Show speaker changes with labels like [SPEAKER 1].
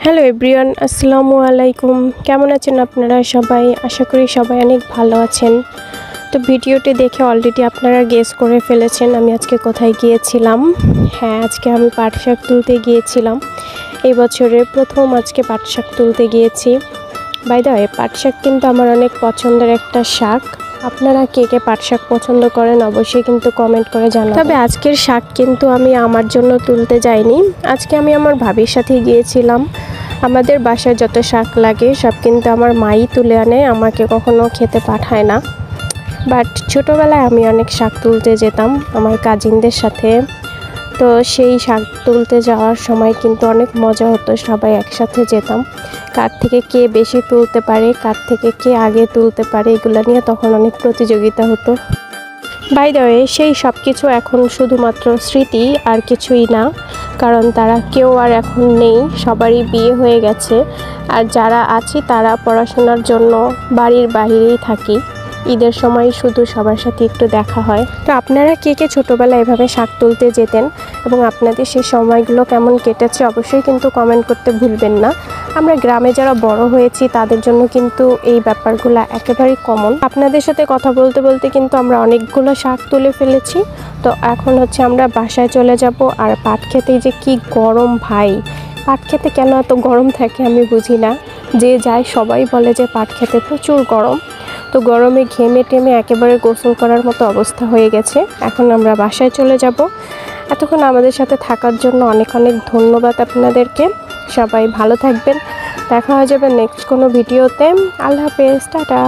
[SPEAKER 1] Hello everyone, আসসালামু আলাইকুম। কেমন আছেন আপনারা সবাই? আশা করি সবাই অনেক ভালো আছেন। তো ভিডিওটি দেখে অলরেডি আপনারা গেস করে ফেলেছেন আমি আজকে কোথায় গিয়েছিলাম। হ্যাঁ, আজকে আমি পাট শাক তুলতে গিয়েছিলাম। এই বছরের প্রথম আজকে পাট শাক তুলতে গিয়েছি। বাই দ্য ওয়ে, পাট শাক কিন্তু আমার অনেক পছন্দের একটা শাক। আপনারা কে কে পাট শাক পছন্দ করেন অবশ্যই কিন্তু কমেন্ট করে জানাবেন। তবে আজকের শাক কিন্তু আমি আমার জন্য তুলতে যাইনি, আজকে আমি আমার ভাবির সাথে গিয়েছিলাম। আমাদের বাসায় যত শাক লাগে সব কিন্তু আমার মাই তুলে আনে, আমাকে কখনো খেতে পাঠায় না। বাট ছোটোবেলায় আমি অনেক শাক তুলতে যেতাম আমার কাজিনদের সাথে। তো সেই শাক তুলতে যাওয়ার সময় কিন্তু অনেক মজা হতো, সবাই একসাথে যেতাম। কার থেকে কে বেশি তুলতে পারে, কার থেকে কে আগে তুলতে পারে, এগুলো নিয়ে তখন অনেক প্রতিযোগিতা হতো। বাই দ্য ওয়ে, সেই সব কিছু এখন শুধুমাত্র স্মৃতি, আর কিছুই না। কারণ তারা কেউ আর এখন নেই, সবারই বিয়ে হয়ে গেছে। আর যারা আছি তারা পড়াশোনার জন্য বাড়ির বাইরেই থাকি। ঈদের সময় শুধু সবার সাথে একটু দেখা হয়। তো আপনারা কে কে ছোটোবেলায় এভাবে শাক তুলতে যেতেন এবং আপনাদের সেই সময়গুলো কেমন কেটেছে অবশ্যই কিন্তু কমেন্ট করতে ভুলবেন না। আমরা গ্রামে যারা বড় হয়েছি তাদের জন্য কিন্তু এই ব্যাপারগুলো একেবারেই কমন। আপনাদের সাথে কথা বলতে বলতে কিন্তু আমরা অনেকগুলো শাক তুলে ফেলেছি। তো এখন হচ্ছে আমরা বাসায় চলে যাব। আর পাট খেতেই যে কি গরম ভাই, পাট খেতে কেন এত গরম থাকে আমি বুঝি না। যে যায় সবাই বলে যে পাট খেতে প্রচুর গরম। তো গরমে ঘেমে টেমে একেবারে গোসল করার মতো অবস্থা হয়ে গেছে। এখন আমরা বাসায় চলে যাব। এতক্ষণ আমাদের সাথে থাকার জন্য অনেক অনেক ধন্যবাদ আপনাদেরকে। সবাই ভালো থাকবেন, দেখা হয়ে যাবে নেক্সট কোনো ভিডিওতে। আল্লাহ হাফেজ, টাটা।